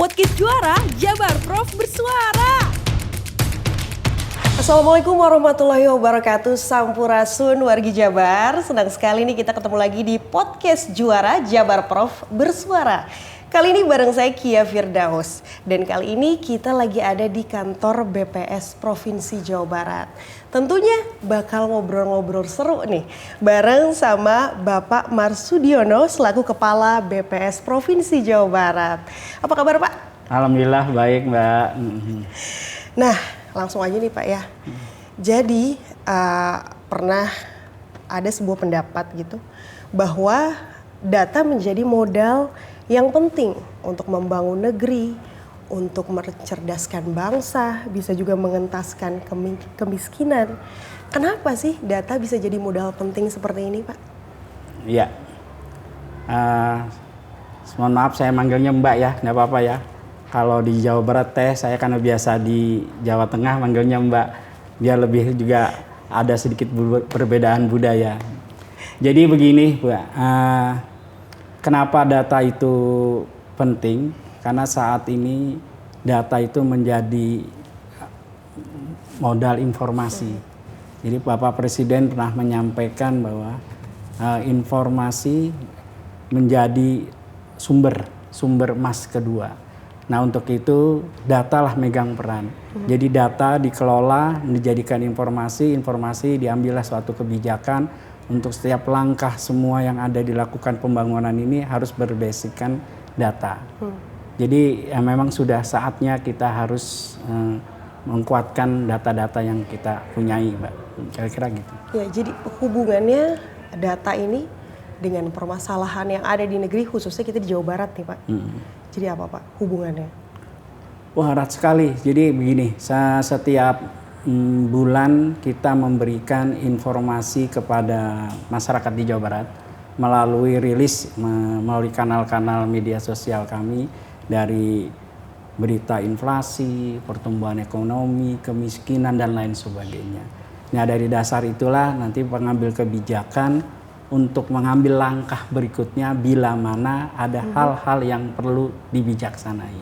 Podcast Juara, Jabar Prof bersuara. Assalamualaikum warahmatullahi wabarakatuh. Sampurasun wargi Jabar. Senang sekali nih kita ketemu lagi di Podcast Juara Jabar Prof bersuara. Kali ini bareng saya Kia Firdaus. Dan kali ini kita lagi ada di kantor BPS Provinsi Jawa Barat. Tentunya bakal ngobrol-ngobrol seru nih bareng sama Bapak Marsudiono selaku Kepala BPS Provinsi Jawa Barat. Apa kabar Pak? Alhamdulillah baik Mbak. Nah langsung aja nih Pak ya. Jadi pernah ada sebuah pendapat gitu bahwa data menjadi modal yang penting untuk membangun negeri, untuk mencerdaskan bangsa, bisa juga mengentaskan kemiskinan. Kenapa sih data bisa jadi modal penting seperti ini Pak? Iya. Mohon maaf saya manggilnya Mbak ya, nggak apa-apa ya. Kalau di Jawa Barat saya karena biasa di Jawa Tengah manggilnya Mbak, biar lebih juga ada sedikit perbedaan budaya. Jadi begini Mbak, kenapa data itu penting? Karena saat ini data itu menjadi modal informasi. Jadi Bapak Presiden pernah menyampaikan bahwa informasi menjadi sumber emas kedua. Nah untuk itu data lah megang peran. Jadi data dikelola, dijadikan informasi diambillah suatu kebijakan untuk setiap langkah semua yang ada dilakukan pembangunan ini harus berbasiskan data. Jadi ya memang sudah saatnya kita harus menguatkan data-data yang kita punyai, Mbak. Kira-kira gitu. Ya, jadi hubungannya data ini dengan permasalahan yang ada di negeri, khususnya kita di Jawa Barat nih Pak. Jadi apa Pak hubungannya? Wah erat sekali. Jadi begini, setiap bulan kita memberikan informasi kepada masyarakat di Jawa Barat melalui rilis, melalui kanal-kanal media sosial kami dari berita inflasi, pertumbuhan ekonomi, kemiskinan dan lain sebagainya. Nah dari dasar itulah nanti pengambil kebijakan untuk mengambil langkah berikutnya bila mana ada hal-hal yang perlu dibijaksanai.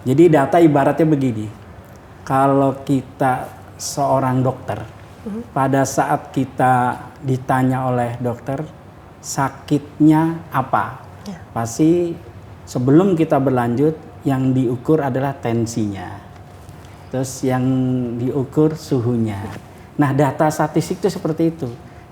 Jadi data ibaratnya begini, kalau kita seorang dokter, pada saat kita ditanya oleh dokter sakitnya apa, pasti sebelum kita berlanjut yang diukur adalah tensinya, terus yang diukur suhunya. Nah data statistik itu seperti itu.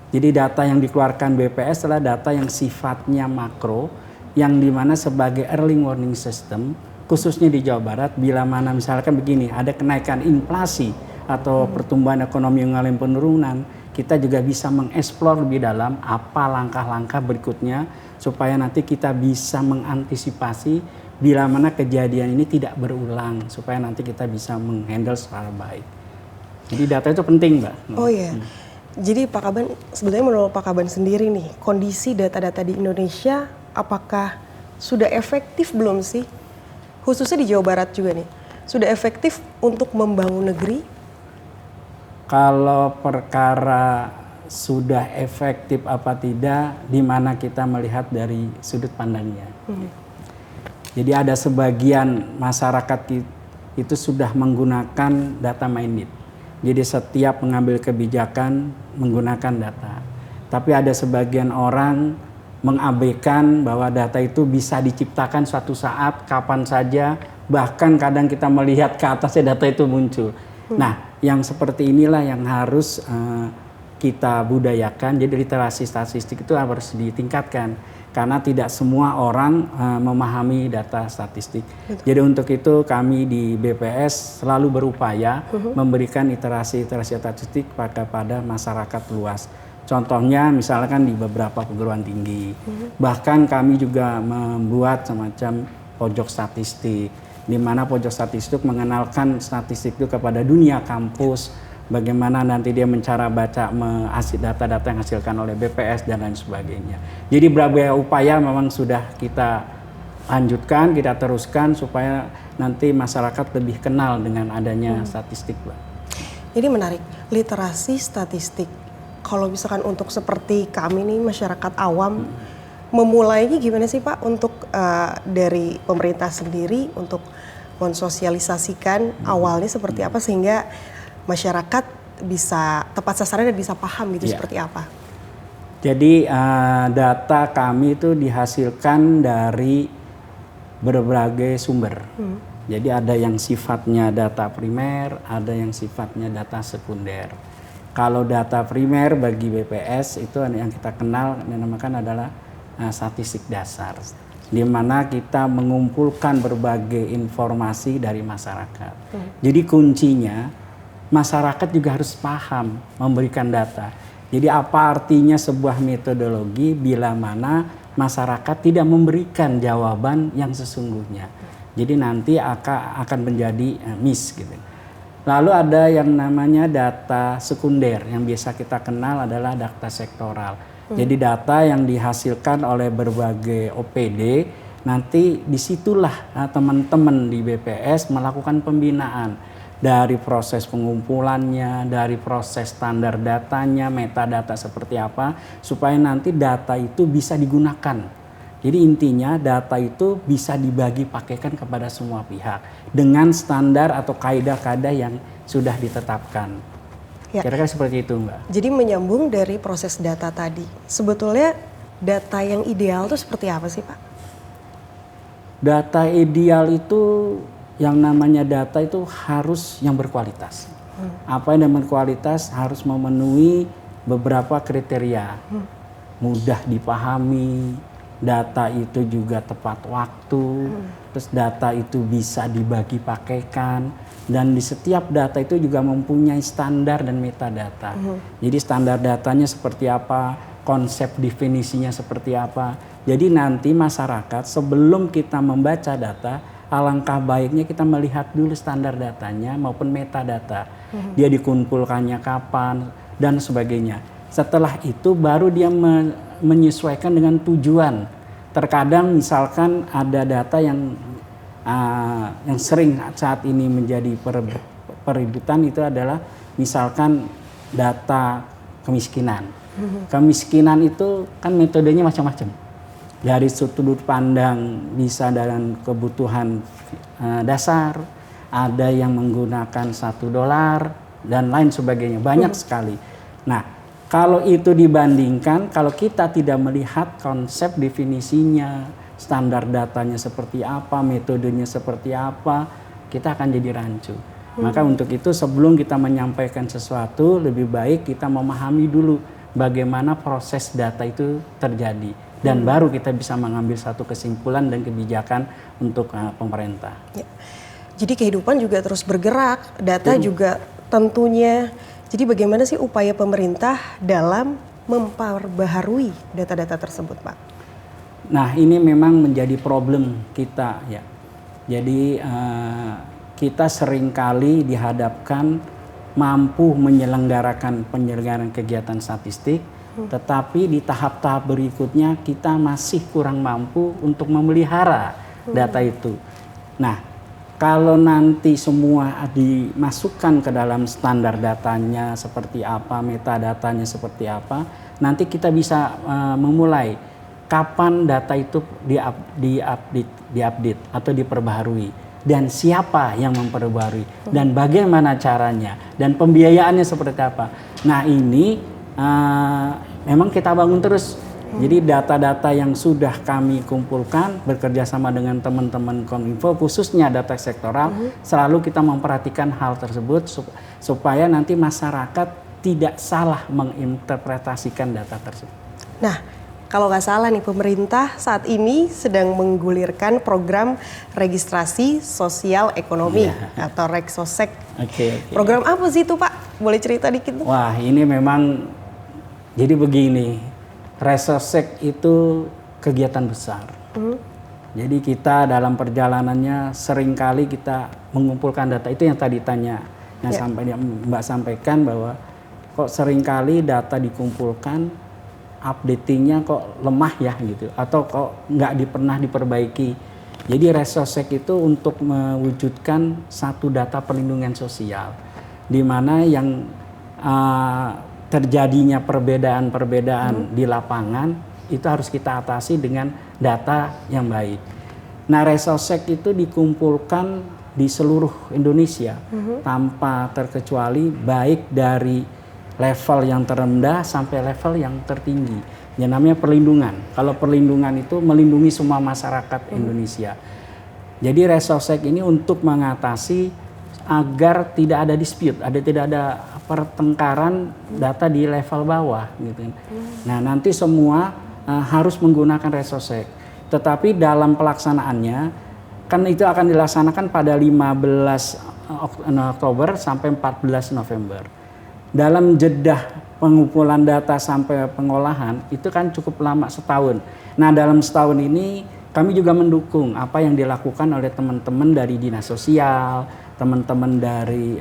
Jadi data yang dikeluarkan BPS adalah data yang sifatnya makro, yang dimana sebagai early warning system, khususnya di Jawa Barat, bila mana misalkan begini, ada kenaikan inflasi atau pertumbuhan ekonomi yang mengalami penurunan, kita juga bisa mengeksplor lebih dalam apa langkah-langkah berikutnya, supaya nanti kita bisa mengantisipasi bila mana kejadian ini tidak berulang, supaya nanti kita bisa menghandle secara baik. Jadi data itu penting Mbak. Oh iya. Jadi Pak Kaban, sebenarnya menurut Pak Kaban sendiri nih, kondisi data-data di Indonesia apakah sudah efektif belum sih? Khususnya di Jawa Barat juga nih, sudah efektif untuk membangun negeri? Kalau perkara sudah efektif apa tidak, di mana kita melihat dari sudut pandangnya. Jadi ada sebagian masyarakat itu sudah menggunakan data minded. Jadi setiap mengambil kebijakan menggunakan data. Tapi ada sebagian orang mengabaikan bahwa data itu bisa diciptakan suatu saat, kapan saja. Bahkan kadang kita melihat ke atasnya data itu muncul. Nah yang seperti inilah yang harus kita budayakan. Jadi literasi statistik itu harus ditingkatkan. Karena tidak semua orang memahami data statistik. Betul. Jadi untuk itu kami di BPS selalu berupaya memberikan literasi statistik kepada masyarakat luas. Contohnya misalkan di beberapa perguruan tinggi. Bahkan kami juga membuat semacam pojok statistik, di mana pojok statistik mengenalkan statistik itu kepada dunia kampus, bagaimana nanti dia mencara baca data-data yang dihasilkan oleh BPS dan lain sebagainya. Jadi berbagai upaya memang sudah kita lanjutkan, kita teruskan supaya nanti masyarakat lebih kenal dengan adanya statistik, Mbak. Jadi menarik, literasi statistik. Kalau misalkan untuk seperti kami nih masyarakat awam, memulainya gimana sih Pak untuk dari pemerintah sendiri untuk mensosialisasikan awalnya seperti apa sehingga masyarakat bisa tepat sasaran dan bisa paham gitu seperti apa? Jadi data kami itu dihasilkan dari berbagai sumber. Jadi ada yang sifatnya data primer, ada yang sifatnya data sekunder. Kalau data primer bagi BPS itu yang kita kenal dinamakan adalah statistik dasar, di mana kita mengumpulkan berbagai informasi dari masyarakat. Jadi kuncinya masyarakat juga harus paham memberikan data. Jadi apa artinya sebuah metodologi bila mana masyarakat tidak memberikan jawaban yang sesungguhnya. Jadi nanti akan menjadi miss gitu. Lalu ada yang namanya data sekunder yang biasa kita kenal adalah data sektoral. Jadi data yang dihasilkan oleh berbagai OPD, nanti disitulah teman-teman di BPS melakukan pembinaan dari proses pengumpulannya, dari proses standar datanya, metadata seperti apa, supaya nanti data itu bisa digunakan. Jadi intinya data itu bisa dibagi pakaikan kepada semua pihak dengan standar atau kaidah-kaidah yang sudah ditetapkan. Ya. Kira-kira seperti itu Mbak. Jadi menyambung dari proses data tadi, sebetulnya data yang ideal itu seperti apa sih Pak? Data ideal itu yang namanya data itu harus yang berkualitas. Apa yang berkualitas harus memenuhi beberapa kriteria. Mudah dipahami, data itu juga tepat waktu, terus data itu bisa dibagi pakaikan, dan di setiap data itu juga mempunyai standar dan metadata. Jadi standar datanya seperti apa, konsep definisinya seperti apa. Jadi nanti masyarakat sebelum kita membaca data, alangkah baiknya kita melihat dulu standar datanya maupun metadata. Dia dikumpulkannya kapan dan sebagainya. Setelah itu baru dia menyesuaikan dengan tujuan. Terkadang misalkan ada data yang sering saat ini menjadi peributan itu adalah misalkan data kemiskinan. Kemiskinan itu kan metodenya macam-macam. Dari sudut pandang bisa dalam kebutuhan dasar, ada yang menggunakan $1 dan lain sebagainya, banyak sekali. Nah, kalau itu dibandingkan, kalau kita tidak melihat konsep definisinya, standar datanya seperti apa, metodenya seperti apa, kita akan jadi rancu. Maka untuk itu sebelum kita menyampaikan sesuatu, lebih baik kita memahami dulu bagaimana proses data itu terjadi. Dan baru kita bisa mengambil satu kesimpulan dan kebijakan untuk pemerintah. Ya. Jadi kehidupan juga terus bergerak, data juga tentunya. Jadi bagaimana sih upaya pemerintah dalam memperbaharui data-data tersebut, Pak? Nah, ini memang menjadi problem kita ya. Jadi kita seringkali dihadapkan mampu menyelenggarakan penyelenggaraan kegiatan statistik, tetapi di tahap-tahap berikutnya kita masih kurang mampu untuk memelihara data itu. Nah, kalau nanti semua dimasukkan ke dalam standar datanya seperti apa, metadatanya seperti apa, nanti kita bisa memulai kapan data itu diupdate atau diperbaharui, dan siapa yang memperbaharui, dan bagaimana caranya, dan pembiayaannya seperti apa. Nah, ini memang kita bangun terus. Jadi data-data yang sudah kami kumpulkan bekerja sama dengan teman-teman Kominfo, khususnya data sektoral, selalu kita memperhatikan hal tersebut supaya nanti masyarakat tidak salah menginterpretasikan data tersebut. Nah, kalau nggak salah nih, pemerintah saat ini sedang menggulirkan program registrasi sosial ekonomi atau Reksosek. Program apa sih itu, Pak? Boleh cerita dikit? Wah, ini memang jadi begini. Reksosek itu kegiatan besar. Jadi kita dalam perjalanannya seringkali kita mengumpulkan data. Itu yang tadi tanya, yang Mbak sampaikan bahwa kok seringkali data dikumpulkan, updatingnya kok lemah ya gitu, atau kok nggak pernah diperbaiki. Jadi Reksosek itu untuk mewujudkan satu data perlindungan sosial, di mana yang terjadinya perbedaan-perbedaan di lapangan itu harus kita atasi dengan data yang baik. Nah, Resosek itu dikumpulkan di seluruh Indonesia tanpa terkecuali, baik dari level yang terendah sampai level yang tertinggi. Yang namanya perlindungan. Kalau perlindungan itu melindungi semua masyarakat Indonesia. Jadi Resosek ini untuk mengatasi agar tidak ada dispute, tidak ada pertengkaran data di level bawah gitu. Nah, nanti semua harus menggunakan Resosek. Tetapi dalam pelaksanaannya kan itu akan dilaksanakan pada 15 Oktober sampai 14 November. Dalam jeda pengumpulan data sampai pengolahan itu kan cukup lama, setahun. Nah, dalam setahun ini kami juga mendukung apa yang dilakukan oleh teman-teman dari Dinas Sosial, teman-teman dari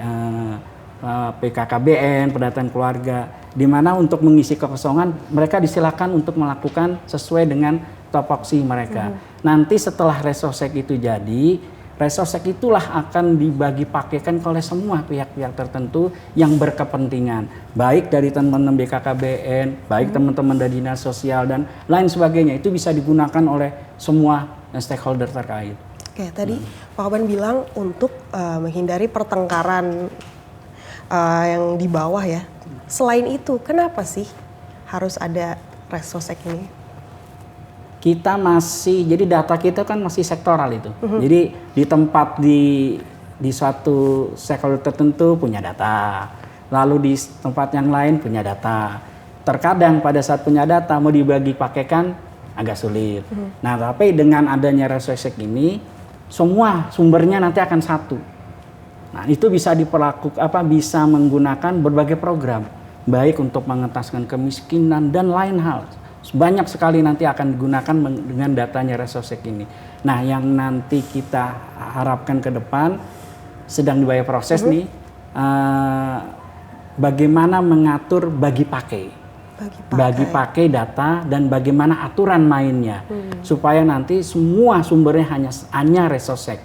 PKKBN, Pendataan Keluarga, di mana untuk mengisi kekosongan mereka disilakan untuk melakukan sesuai dengan topoksi mereka. Nanti setelah Resosek itu jadi, Resosek itulah akan dibagi pakaikan oleh semua pihak-pihak tertentu yang berkepentingan, baik dari teman-teman BKKBN, baik teman-teman dari Dinas Sosial dan lain sebagainya. Itu bisa digunakan oleh semua stakeholder terkait. Oke, tadi Pak Kaban bilang untuk menghindari pertengkaran yang di bawah ya. Selain itu, kenapa sih harus ada Resosek ini? Kita masih, jadi data kita kan masih sektoral itu. Jadi di tempat di suatu stakeholder tertentu punya data, lalu di tempat yang lain punya data. Terkadang pada saat punya data mau dibagi pakaikan agak sulit. Nah, tapi dengan adanya Resosek ini, semua sumbernya nanti akan satu. Nah, itu bisa bisa menggunakan berbagai program, baik untuk mengentaskan kemiskinan dan lain hal. Banyak sekali nanti akan digunakan dengan datanya Resosek ini. Nah, yang nanti kita harapkan ke depan sedang dibayar proses nih, bagaimana mengatur bagi pakai data dan bagaimana aturan mainnya supaya nanti semua sumbernya hanya Resosek,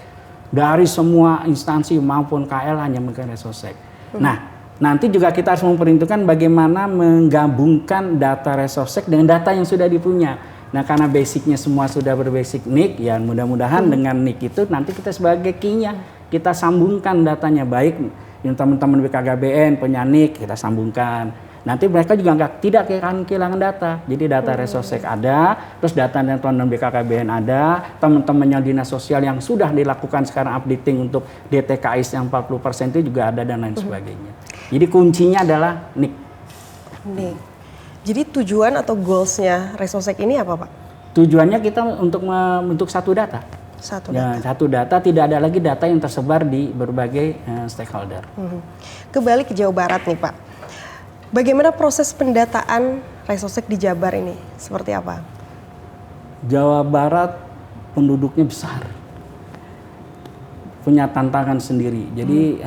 dari semua instansi maupun KL hanya menggunakan Resosek. Nah, nanti juga kita harus memperhitungkan bagaimana menggabungkan data Resosek dengan data yang sudah dipunya. Nah, karena basicnya semua sudah berbasic NIK, ya mudah-mudahan dengan NIK itu nanti kita sebagai key-nya kita sambungkan datanya, baik yang teman-teman BKKBN punya NIK kita sambungkan. Nanti mereka juga tidak akan kehilangan data. Jadi data Resosek ada, terus data dari teman-teman BKKBN ada, teman-teman yang Dinas Sosial yang sudah dilakukan sekarang updating untuk DTKIS yang 40% itu juga ada dan lain sebagainya. Jadi kuncinya adalah NIK. NIK. Jadi tujuan atau goalsnya Resosek ini apa, Pak? Tujuannya kita untuk satu data. Satu data, tidak ada lagi data yang tersebar di berbagai stakeholder. Kembali ke Jawa Barat nih, Pak. Bagaimana proses pendataan Resosek di Jabar ini? Seperti apa? Jawa Barat penduduknya besar, punya tantangan sendiri. Jadi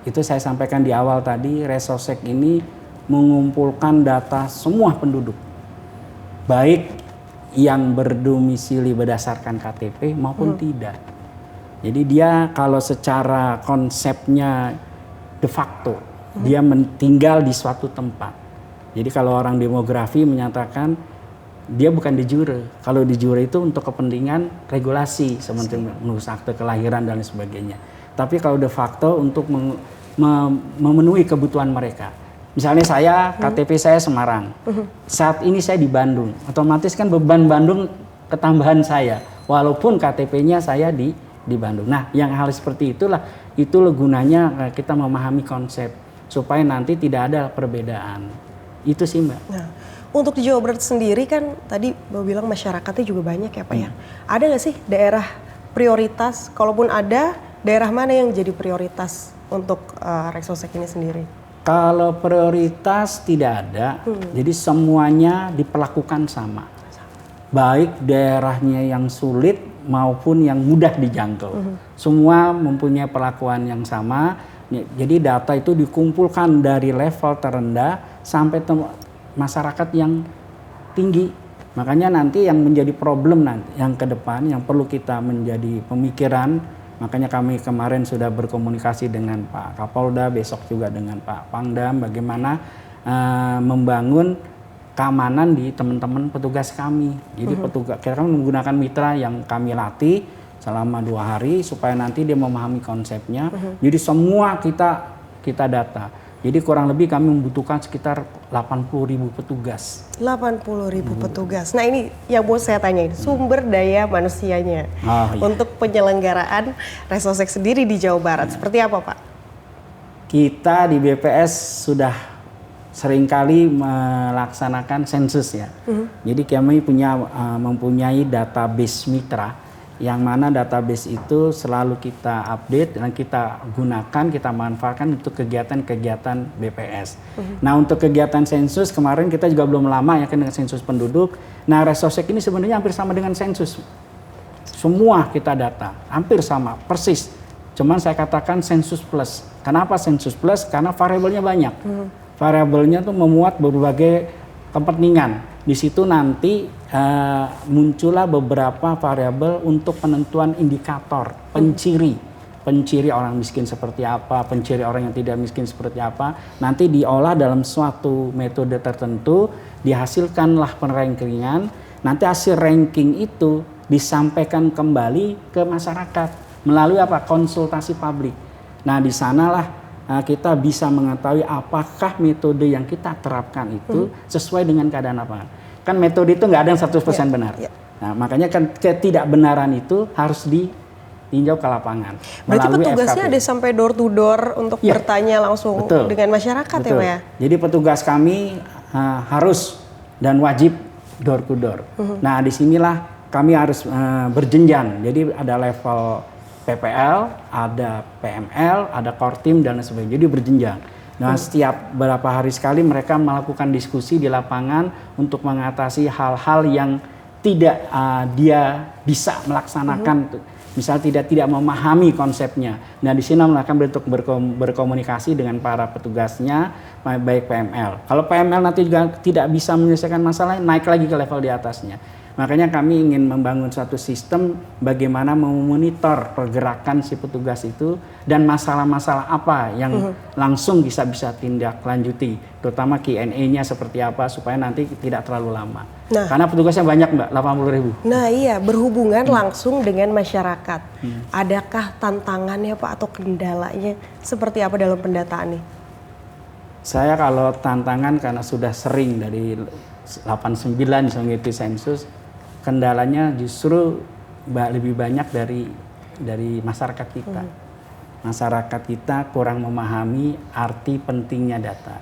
itu saya sampaikan di awal tadi, Resosek ini mengumpulkan data semua penduduk, baik yang berdomisili berdasarkan KTP maupun tidak. Jadi dia kalau secara konsepnya de facto, dia tinggal di suatu tempat. Jadi kalau orang demografi menyatakan dia bukan de jure. Kalau de jure itu untuk kepentingan regulasi seperti mengurus akte kelahiran dan lain sebagainya. Tapi kalau de facto untuk memenuhi kebutuhan mereka. Misalnya saya KTP saya Semarang. Saat ini saya di Bandung. Otomatis kan beban Bandung ketambahan saya. Walaupun KTP-nya saya di Bandung. Nah, yang hal seperti itulah gunanya kita memahami konsep supaya nanti tidak ada perbedaan. Itu sih, Mbak. Nah, untuk di Jawa Barat sendiri kan tadi Mbak bilang masyarakatnya juga banyak ya, Pak ya. Ada nggak sih daerah prioritas? Kalaupun ada, daerah mana yang jadi prioritas untuk Resosek ini sendiri? Kalau prioritas tidak ada, jadi semuanya diperlakukan sama. Baik daerahnya yang sulit maupun yang mudah dijangkau. Semua mempunyai perlakuan yang sama. Jadi data itu dikumpulkan dari level terendah sampai masyarakat yang tinggi. Makanya nanti yang menjadi problem nanti yang ke depan yang perlu kita menjadi pemikiran, makanya kami kemarin sudah berkomunikasi dengan Pak Kapolda, besok juga dengan Pak Pangdam bagaimana membangun keamanan di teman-teman petugas kami. Jadi petugas kita kan menggunakan mitra yang kami latih selama 2 hari supaya nanti dia memahami konsepnya. Jadi semua kita data. Jadi kurang lebih kami membutuhkan sekitar 80.000 petugas. 80.000 petugas. Nah ini yang mau saya tanyain, sumber daya manusianya untuk penyelenggaraan Resosek sendiri di Jawa Barat. Seperti apa Pak? Kita di BPS sudah seringkali melaksanakan sensus ya. Jadi kami mempunyai database mitra, yang mana database itu selalu kita update dan kita gunakan, kita manfaatkan untuk kegiatan-kegiatan BPS. Nah untuk kegiatan sensus kemarin kita juga belum lama ya kan dengan sensus penduduk. Nah Resosek ini sebenarnya hampir sama dengan sensus. Semua kita data, hampir sama, persis. Cuman saya katakan sensus plus. Kenapa sensus plus? Karena variabelnya banyak. Variabelnya tuh memuat berbagai kepentingan. Di situ nanti muncullah beberapa variabel untuk penentuan indikator, penciri orang miskin seperti apa, penciri orang yang tidak miskin seperti apa. Nanti diolah dalam suatu metode tertentu, dihasilkanlah penrankingan. Nanti hasil ranking itu disampaikan kembali ke masyarakat melalui apa? Konsultasi publik. Nah di sanalah kita bisa mengetahui apakah metode yang kita terapkan itu sesuai dengan keadaan lapangan. Kan metode itu nggak ada yang 100% benar. Nah makanya kan ketidakbenaran itu harus ditinjau ke lapangan. Berarti petugasnya ada sampai door to door untuk bertanya langsung dengan masyarakat ya Pak ya? Jadi petugas kami harus dan wajib door to door. Nah disinilah kami harus berjenjang. Jadi ada level PPL, ada PML, ada Kortim dan lain sebagainya. Jadi berjenjang. Nah, setiap beberapa hari sekali mereka melakukan diskusi di lapangan untuk mengatasi hal-hal yang tidak dia bisa melaksanakan. Misal tidak memahami konsepnya. Nah, di sini mereka bentuk berkomunikasi dengan para petugasnya, baik PML. Kalau PML nanti juga tidak bisa menyelesaikan masalah, naik lagi ke level di atasnya. Makanya kami ingin membangun suatu sistem bagaimana memonitor pergerakan si petugas itu dan masalah-masalah apa yang langsung bisa tindak lanjuti, terutama Q&A-nya seperti apa supaya nanti tidak terlalu lama. Nah, karena petugasnya banyak Mbak, 80.000. Nah iya, berhubungan langsung dengan masyarakat. Adakah tantangannya Pak atau kendalanya seperti apa dalam pendataan nih? Saya kalau tantangan karena sudah sering dari 89 bisa mengikuti sensus, kendalanya justru lebih banyak dari masyarakat kita. Masyarakat kita kurang memahami arti pentingnya data.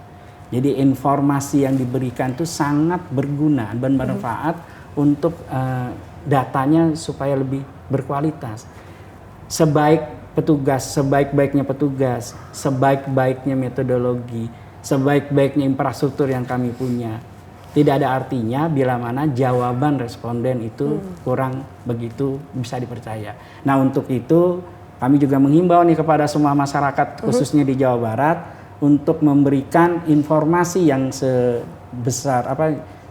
Jadi informasi yang diberikan itu sangat berguna dan bermanfaat untuk datanya supaya lebih berkualitas. Sebaik-baiknya petugas, sebaik-baiknya metodologi, sebaik-baiknya infrastruktur yang kami punya, tidak ada artinya bila mana jawaban responden itu kurang begitu bisa dipercaya. Nah untuk itu kami juga menghimbau nih kepada semua masyarakat khususnya di Jawa Barat untuk memberikan informasi yang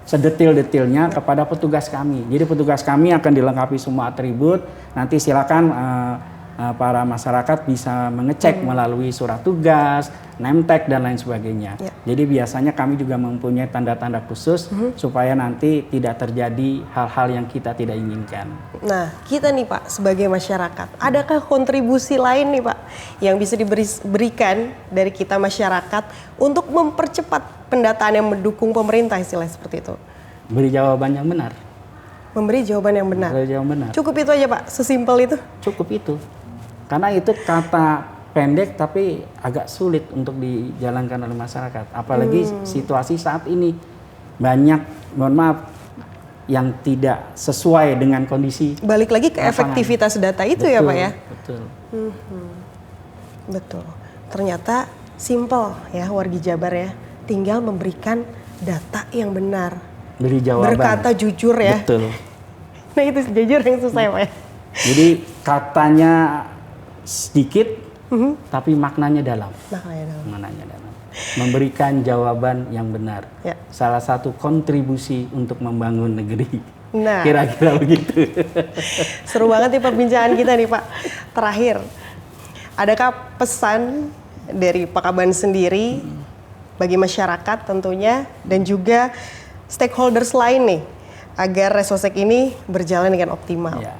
sedetil-detilnya kepada petugas kami. Jadi petugas kami akan dilengkapi semua atribut. Nanti silakan para masyarakat bisa mengecek melalui surat tugas, name tag dan lain sebagainya. Jadi biasanya kami juga mempunyai tanda-tanda khusus supaya nanti tidak terjadi hal-hal yang kita tidak inginkan. Nah, kita nih Pak sebagai masyarakat, adakah kontribusi lain nih Pak yang bisa diberikan dari kita masyarakat untuk mempercepat pendataan yang mendukung pemerintah, istilahnya seperti itu? Beri jawaban yang benar. Memberi jawaban yang benar. Beri jawaban benar. Cukup itu aja Pak, sesimpel itu? Cukup itu. Karena itu kata pendek tapi agak sulit untuk dijalankan oleh masyarakat. Apalagi situasi saat ini banyak, mohon maaf, yang tidak sesuai dengan kondisi. Balik lagi ke efektivitas data itu ya Pak ya? Betul. Betul. Ternyata simple ya wargi Jabar ya. Tinggal memberikan data yang benar. Beri jawaban. Berkata jujur ya. Betul. Nah itu jujur yang susah ya Pak ya. Jadi katanya sedikit, tapi maknanya dalam. Maknanya dalam. Memberikan jawaban yang benar. Ya. Salah satu kontribusi untuk membangun negeri. Nah, kira-kira begitu. Seru banget nih perbincangan kita nih Pak. Terakhir, adakah pesan dari Pak Kaban sendiri bagi masyarakat tentunya dan juga stakeholders lain nih agar Resosek ini berjalan dengan optimal? Ya.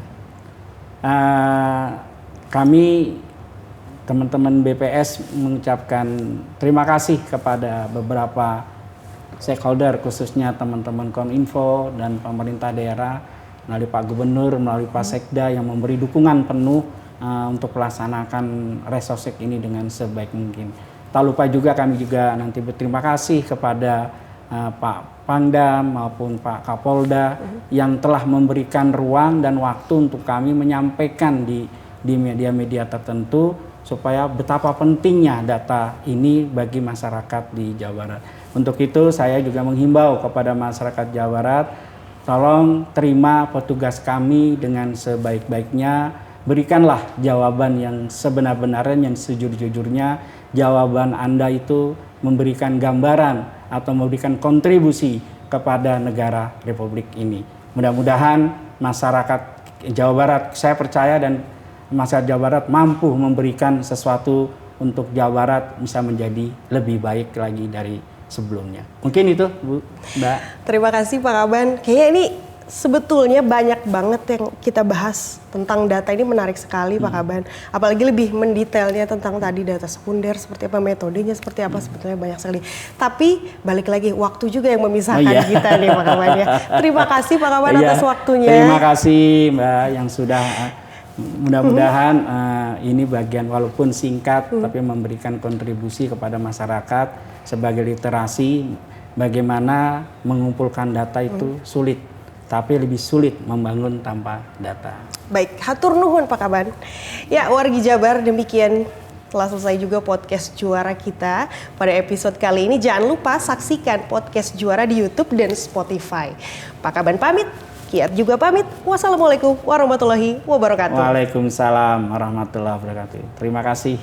Kami teman-teman BPS mengucapkan terima kasih kepada beberapa stakeholder, khususnya teman-teman Kominfo dan pemerintah daerah melalui Pak Gubernur, melalui Pak Sekda yang memberi dukungan penuh untuk melaksanakan Resosek ini dengan sebaik mungkin. Tak lupa juga kami juga nanti berterima kasih kepada Pak Pangdam maupun Pak Kapolda yang telah memberikan ruang dan waktu untuk kami menyampaikan di media-media tertentu supaya betapa pentingnya data ini bagi masyarakat di Jawa Barat. Untuk itu saya juga menghimbau kepada masyarakat Jawa Barat, tolong terima petugas kami dengan sebaik-baiknya, berikanlah jawaban yang sebenar-benarnya, yang sejujur-jujurnya. Jawaban Anda itu memberikan gambaran atau memberikan kontribusi kepada negara Republik ini. Mudah-mudahan masyarakat Jawa Barat, saya percaya dan masyarakat Jawa Barat mampu memberikan sesuatu untuk Jawa Barat bisa menjadi lebih baik lagi dari sebelumnya. Mungkin itu, Bu, Mbak. Terima kasih Pak Kaban. Kayaknya ini sebetulnya banyak banget yang kita bahas tentang data ini, menarik sekali Pak Kaban. Apalagi lebih mendetailnya tentang tadi data sekunder, seperti apa metodenya, seperti apa, sebetulnya banyak sekali. Tapi balik lagi, waktu juga yang memisahkan kita nih Pak Kaban ya. Terima kasih Pak Kaban atas waktunya. Terima kasih Mbak yang sudah mudah-mudahan ini bagian walaupun singkat tapi memberikan kontribusi kepada masyarakat sebagai literasi bagaimana mengumpulkan data itu sulit, tapi lebih sulit membangun tanpa data. Baik, hatur nuhun Pak Kaban. Ya, wargi Jabar, demikian telah selesai juga podcast Juara kita pada episode kali ini. Jangan lupa saksikan podcast Juara di YouTube dan Spotify. Pak Kaban pamit, Kiat juga pamit. Wassalamualaikum warahmatullahi wabarakatuh. Waalaikumsalam warahmatullahi wabarakatuh. Terima kasih.